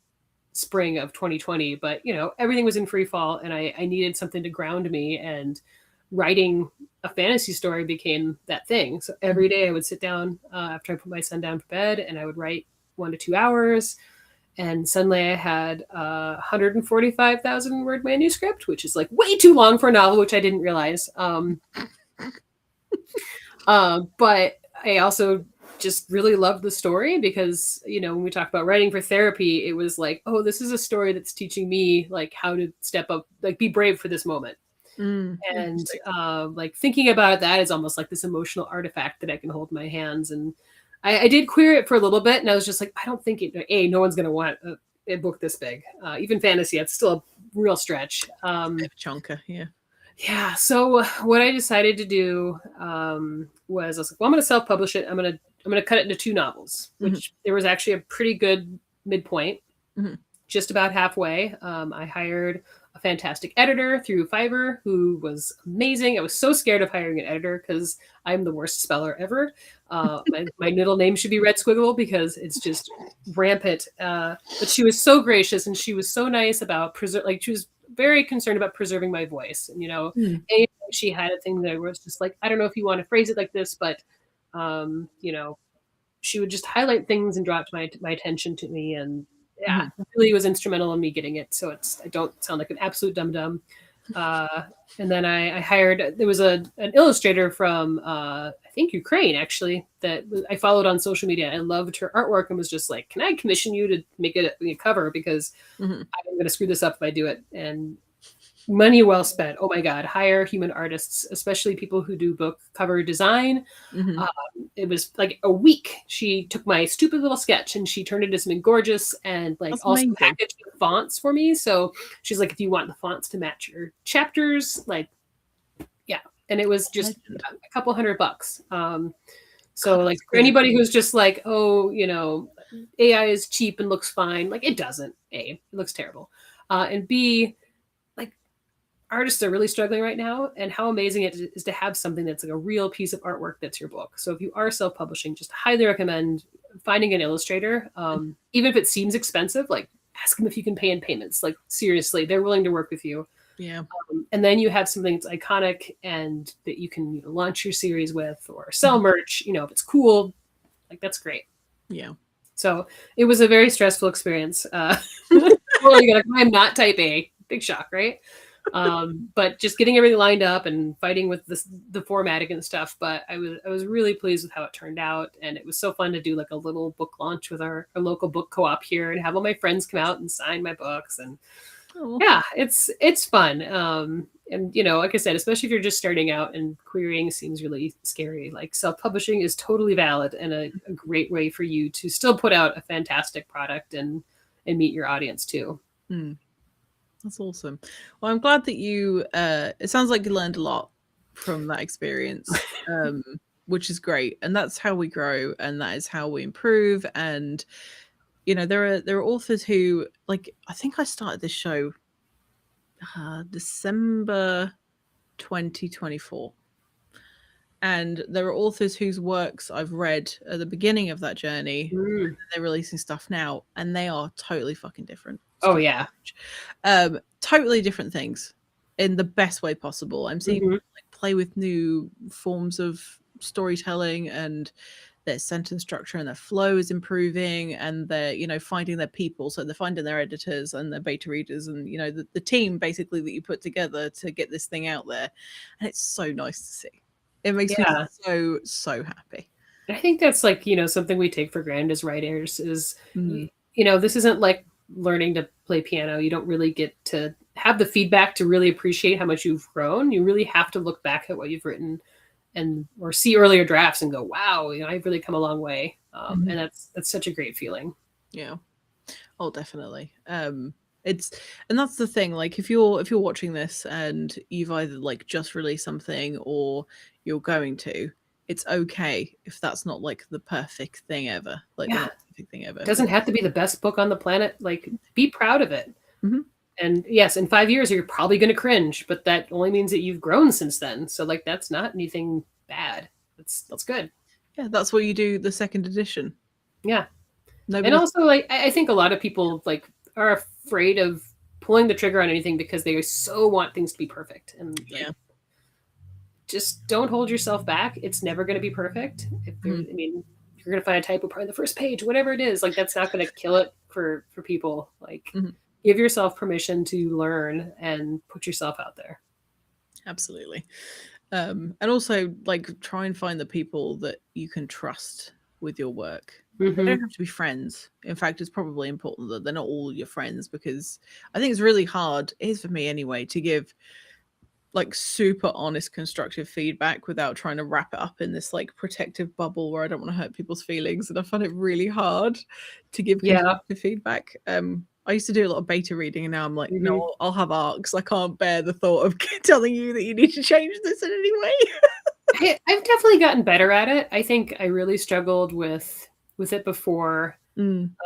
spring of 2020. But everything was in free fall, and I needed something to ground me. And writing a fantasy story became that thing. So every day I would sit down after I put my son down for bed, and I would write 1 to 2 hours, and suddenly I had a 145,000 word manuscript, which is like way too long for a novel, which I didn't realize. But I also just really loved the story because, when we talk about writing for therapy, it was like, oh, this is a story that's teaching me like how to step up, like be brave for this moment. And Interesting. like thinking about that is almost like this emotional artifact that I can hold in my hands. And I did queer it for a little bit, and I was just like, I don't think no one's going to want a book this big. Even fantasy, it's still a real stretch. Bit of a chonker, yeah. Yeah. So what I decided to do was I was like, well, I'm going to self-publish it. I'm gonna cut it into 2 novels, which there was actually a pretty good midpoint, Mhm. just about halfway. I hired a fantastic editor through Fiverr who was amazing. I was so scared of hiring an editor because I'm the worst speller ever. My middle name should be Red Squiggle because it's just rampant. But she was so gracious, and she was so nice about she was very concerned about preserving my voice. And Mm. anytime she had a thing that was just like, I don't know if you want to phrase it like this, but um, you know, she would just highlight things and draw it to my attention to me, and yeah, Mhm. really was instrumental in me getting it. So I don't sound like an absolute dum dum. Uh, and then I hired, there was an illustrator from I think Ukraine actually that I followed on social media. I loved her artwork and was just like, can I commission you to make it a cover, because Mhm. I'm going to screw this up if I do it. And money well spent. Oh my God, hire human artists, especially people who do book cover design. Mhm. It was like a week. She took my stupid little sketch and she turned it into something gorgeous, and like That's also amazing. packaged the fonts for me. So she's like, if you want the fonts to match your chapters, like, yeah. And it was just Legend. a couple $100. God, So like that's for really anybody cool. who's just like, oh, AI is cheap and looks fine, like it doesn't. It looks terrible. And B, like artists are really struggling right now, and how amazing it is to have something that's like a real piece of artwork that's your book. So if you are self-publishing, just highly recommend finding an illustrator. Even if it seems expensive, like ask them if you can pay in payments. Like seriously, they're willing to work with you. Yeah. And then you have something that's iconic and that you can launch your series with or sell Mhm. merch. If it's cool, like that's great. Yeah. So it was a very stressful experience. Well, I'm not type A. Big shock, right? But just getting everything lined up and fighting with the formatting and stuff. But I was really pleased with how it turned out, and it was so fun to do like a little book launch with our local book co-op here and have all my friends come out and sign my books. And Oh. yeah, it's fun. And like I said, especially if you're just starting out and querying seems really scary, like self-publishing is totally valid and a great way for you to still put out a fantastic product and meet your audience too. Mm. That's awesome. Well, I'm glad that you it sounds like you learned a lot from that experience. Which is great. And that's how we grow, and that is how we improve. And there are authors who, like, I think I started this show December 2024. And there are authors whose works I've read at the beginning of that journey, Mm. they're releasing stuff now, and they are totally fucking different. Oh yeah. Totally different things in the best way possible. I'm seeing Hmm. people like play with new forms of storytelling, and their sentence structure and their flow is improving, and they're finding their people. So they're finding their editors and their beta readers, and the team basically that you put together to get this thing out there. And it's so nice to see. It makes me Yeah. so happy. I think that's like, something we take for granted as writers is, Mm. this isn't like learning to play piano. You don't really get to have the feedback to really appreciate how much you've grown. You really have to look back at what you've written or see earlier drafts and go, wow, I've really come a long way. And that's such a great feeling. Yeah. Oh, definitely. It's and that's the thing. Like, if you're watching this and you've either like just released something or you're going to, it's okay if that's not like the perfect thing ever. Like the Yeah, most perfect thing ever. it doesn't have to be the best book on the planet. Like, be proud of it. Mhm. And yes, in 5 years you're probably going to cringe, but that only means that you've grown since then. So like, that's not anything bad. That's good. Yeah, that's what you do. The second edition. Yeah. And Nobody. also, like, I think a lot of people like are afraid of pulling the trigger on anything because they so want things to be perfect. And like, Yeah. just don't hold yourself back. It's never going to be perfect. If there, I mean, you're going to find a typo part on the first page, whatever it is. Like, that's not going to kill it for people. Like, give yourself permission to learn and put yourself out there. Absolutely. And also, like, try and find the people that you can trust with your work. They don't have to be friends. In fact, it's probably important that they're not all your friends, because I think it's really hard, it is for me anyway, to give like super honest, constructive feedback without trying to wrap it up in this like protective bubble where I don't want to hurt people's feelings. And I find it really hard to give Yeah. constructive feedback. I used to do a lot of beta reading, and now I'm like, no, I'll have arcs. I can't bear the thought of telling you that you need to change this in any way. I've definitely gotten better at it. I think I really struggled with it before. And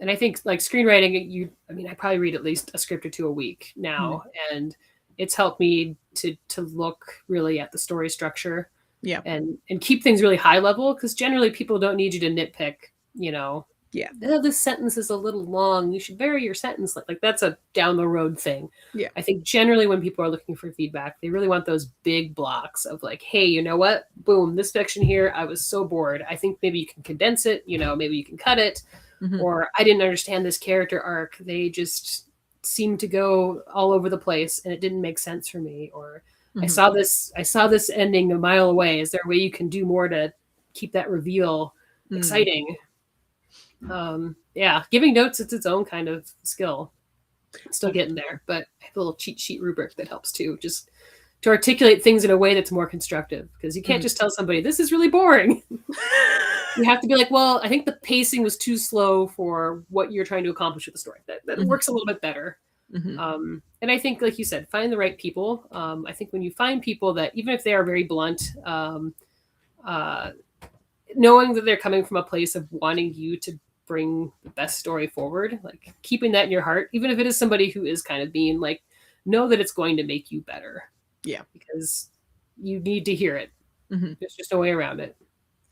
I think like screenwriting, I probably read at least a script or two a week now, and it's helped me to look really at the story structure, and keep things really high level, because generally people don't need you to nitpick, oh, this sentence is a little long, you should vary your sentence. Like that's a down the road thing. I think generally when people are looking for feedback, they really want those big blocks of like, hey, you know what, boom, this section here, I was so bored, I think maybe you can condense it, maybe you can cut it, or I didn't understand this character arc, they just seemed to go all over the place and it didn't make sense for me, or I saw this ending a mile away, is there a way you can do more to keep that reveal exciting? Giving notes, it's its own kind of skill. Still getting there, but I have a little cheat sheet rubric that helps too, just to articulate things in a way that's more constructive, because you can't just tell somebody this is really boring. You have to be like, well, I think the pacing was too slow for what you're trying to accomplish with the story. That works a little bit better. And I think, like you said, find the right people. I think when you find people that, even if they are very blunt, knowing that they're coming from a place of wanting you to bring the best story forward, like keeping that in your heart, even if it is somebody who is kind of being like, know that it's going to make you better. Because you need to hear it. There's just no way around it.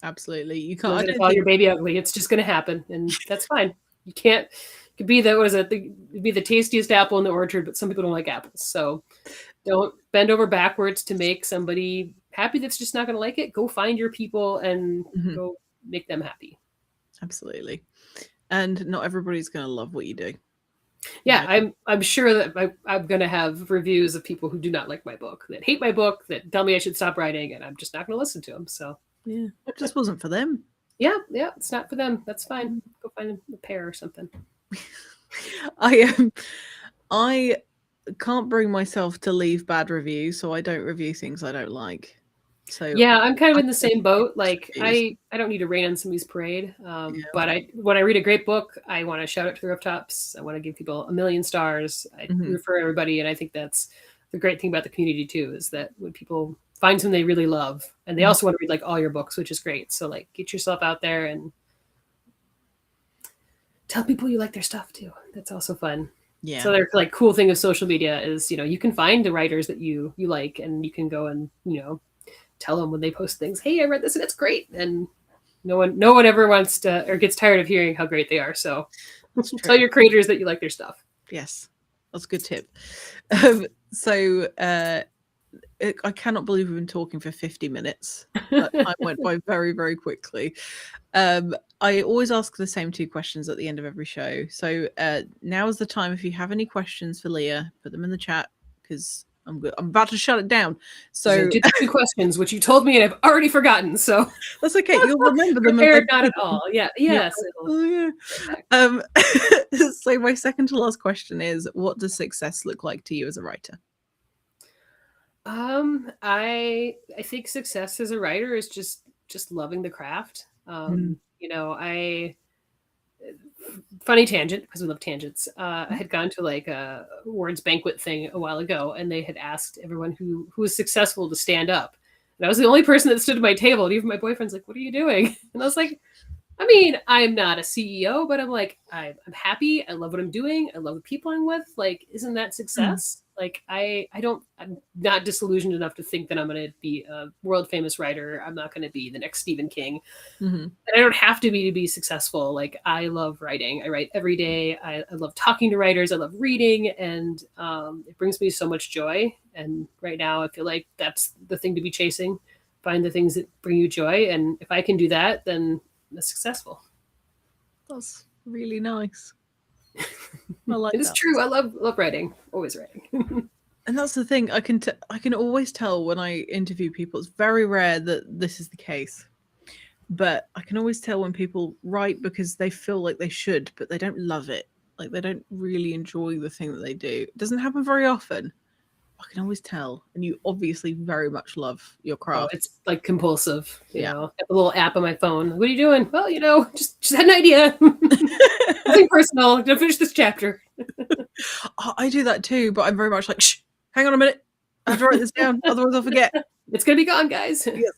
Absolutely. You can't call your baby ugly. It's just going to happen, and that's fine. You can't. It could be the tastiest apple in the orchard, but some people don't like apples. So don't bend over backwards to make somebody happy that's just not going to like it. Go find your people and go make them happy. Absolutely. And not everybody's going to love what you do. Yeah, I'm sure that I'm going to have reviews of people who do not like my book, that hate my book, that tell me I should stop writing, and I'm just not going to listen to them. So yeah, it just wasn't for them. Yeah, it's not for them. That's fine. Go find a pair or something. I can't bring myself to leave bad reviews, so I don't review things I don't like. So yeah, I'm kind of in the same boat. Like I don't need to rain on somebody's parade. But when I read a great book, I want to shout it to the rooftops. I want to give people 1 million stars. I refer everybody, and I think that's the great thing about the community too, is that when people find something they really love, and they also want to read like all your books, which is great. So like, get yourself out there and tell people you like their stuff too. That's also fun. Yeah. So their like cool thing of social media is, you can find the writers that you like, and you can go and, tell them when they post things, hey, I read this and it's great. And no one ever wants to or gets tired of hearing how great they are. So tell your creators that you like their stuff. Yes, that's a good tip. I cannot believe we've been talking for 50 minutes. That time went by very, very quickly. I always ask the same 2 questions at the end of every show. So now is the time. If you have any questions for Leah, put them in the chat, because I'm about to shut it down. So did 2 questions, which you told me and I've already forgotten. So that's okay. You'll remember them. Not at all. Yeah. Yes. Yeah. So my second to last question is, what does success look like to you as a writer? I think success as a writer is just loving the craft. You know, funny tangent because we love tangents. I had gone to like a awards banquet thing a while ago, and they had asked everyone who was successful to stand up. And I was the only person that stood at my table, and even my boyfriend's like, "What are you doing?" And I was like, I mean, I'm not a CEO, but I'm like, I'm happy. I love what I'm doing. I love the people I'm with. Like, isn't that success? Like, I'm not disillusioned enough to think that I'm going to be a world famous writer. I'm not going to be the next Stephen King. And I don't have to be successful. Like, I love writing. I write every day. I love talking to writers. I love reading, and it brings me so much joy. And right now, I feel like that's the thing to be chasing. Find the things that bring you joy, and if I can do that, then successful. That's really nice. I like it is that. true. I love writing. Always writing. And that's the thing. I can always tell when I interview people. It's very rare that this is the case, but I can always tell when people write because they feel like they should, but they don't love it. Like they don't really enjoy the thing that they do. It doesn't happen very often. I can always tell, and you obviously very much love your craft. Oh, it's like compulsive. You know, I have a little app on my phone. What are you doing? Well, you know, just had an idea. Nothing personal. I'm gonna finish this chapter. I do that too, but I'm very much like, shh, hang on a minute. I have to write this down, otherwise I'll forget. It's gonna be gone, guys. Yes.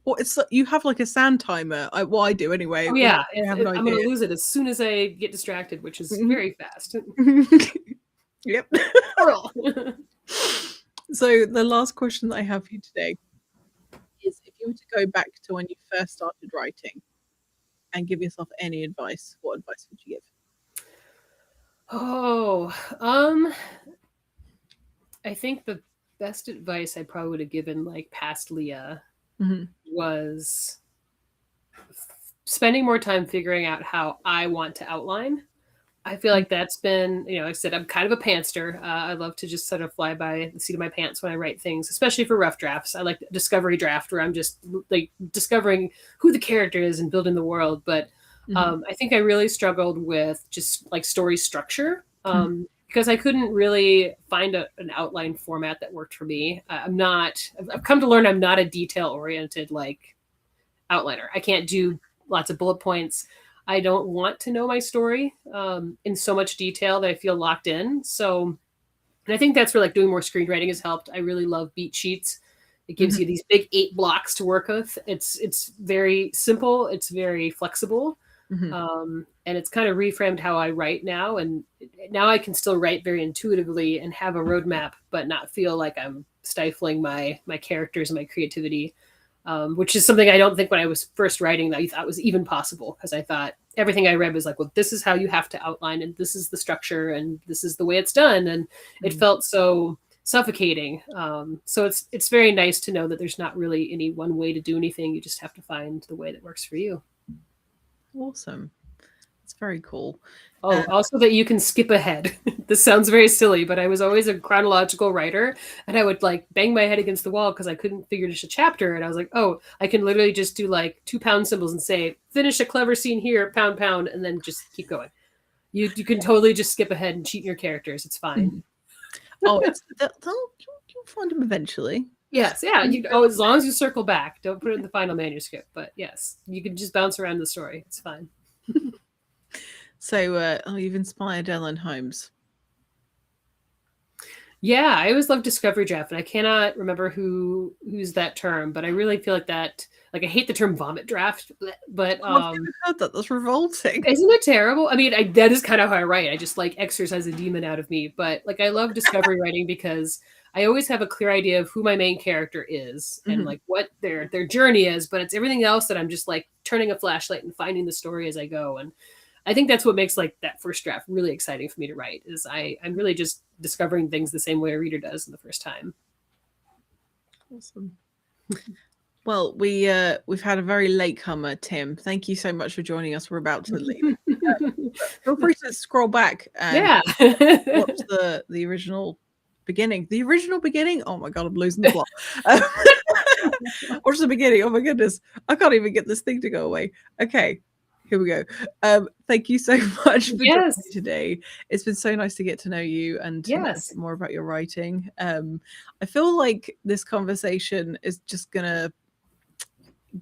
Well, it's you have like a sand timer. I do anyway. Oh yeah, I'm gonna lose it as soon as I get distracted, which is very fast. Yep. So the last question that I have for you today is, if you were to go back to when you first started writing and give yourself any advice, what advice would you give? Oh, I think the best advice I probably would have given like past Leah was spending more time figuring out how I want to outline. I feel like that's been, you know, like I said, I'm kind of a pantser. I love to just sort of fly by the seat of my pants when I write things, especially for rough drafts. I like the discovery draft where I'm just like discovering who the character is and building the world. But I think I really struggled with just like story structure because I couldn't really find an outline format that worked for me. I've come to learn I'm not a detail oriented like outliner. I can't do lots of bullet points. I don't want to know my story in so much detail that I feel locked in. So, and I think that's where like doing more screenwriting has helped. I really love beat sheets. It gives you these big 8 blocks to work with. It's very simple. It's very flexible. And it's kind of reframed how I write now. And now I can still write very intuitively and have a roadmap, but not feel like I'm stifling my characters and my creativity. Which is something I don't think when I was first writing that I thought was even possible, because I thought everything I read was like, well, this is how you have to outline, and this is the structure, and this is the way it's done, and it felt so suffocating. So it's very nice to know that there's not really any one way to do anything. You just have to find the way that works for you. Awesome. It's very cool. Oh, also that you can skip ahead. This sounds very silly, but I was always a chronological writer, and I would like bang my head against the wall because I couldn't figure out a chapter. And I was like, oh, I can literally just do like 2 pound symbols and say, finish a clever scene here, pound, pound, and then just keep going. You can totally just skip ahead and cheat your characters. It's fine. Oh, you'll find them eventually. Yes, yeah. As long as you circle back, don't put it in the final manuscript. But yes, you can just bounce around the story. It's fine. So, you've inspired Ellen Holmes. Yeah, I always love discovery draft, and I cannot remember who's that term, but I really feel like that. Like I hate the term vomit draft, but I've never heard that. That's revolting. Isn't it terrible? I mean, that is kind of how I write. I just like exercise a demon out of me. But like I love discovery writing because I always have a clear idea of who my main character is and like what their journey is, but it's everything else that I'm just like turning a flashlight and finding the story as I go. And I think that's what makes like that first draft really exciting for me to write, is I'm really just discovering things the same way a reader does in the first time. Awesome. Well, we've had a very latecomer, Tim. Thank you so much for joining us. We're about to leave. Feel free to scroll back and watch the original beginning. The original beginning? Oh my god, I'm losing the plot. Watch the beginning. Oh my goodness. I can't even get this thing to go away. Okay. Here we go. Thank you so much for joining me today. It's been so nice to get to know you and to know more about your writing. I feel like this conversation is just gonna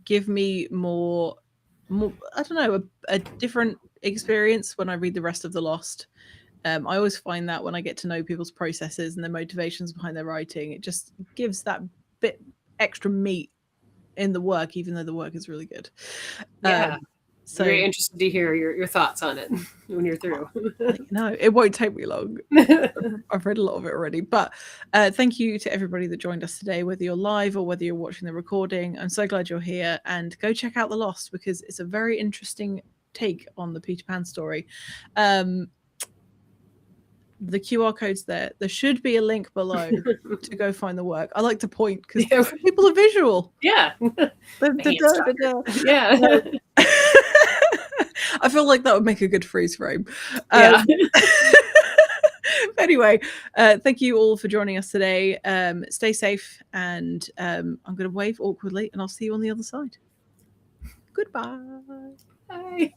give me more more, I don't know, a different experience when I read the rest of The Lost. I always find that when I get to know people's processes and their motivations behind their writing, it just gives that bit extra meat in the work, even though the work is really good. Yeah. So very interested to hear your thoughts on it when you're through. No, it won't take me long. I've read a lot of it already. But thank you to everybody that joined us today, whether you're live or whether you're watching the recording. I'm so glad you're here, and go check out The Lost because it's a very interesting take on the Peter Pan story. The QR code's there. There should be a link below to go find the work. I like to point because people are visual. Yeah. Yeah. I feel like that would make a good freeze frame. Yeah. Anyway, thank you all for joining us today. Stay safe, and I'm going to wave awkwardly, and I'll see you on the other side. Goodbye. Bye.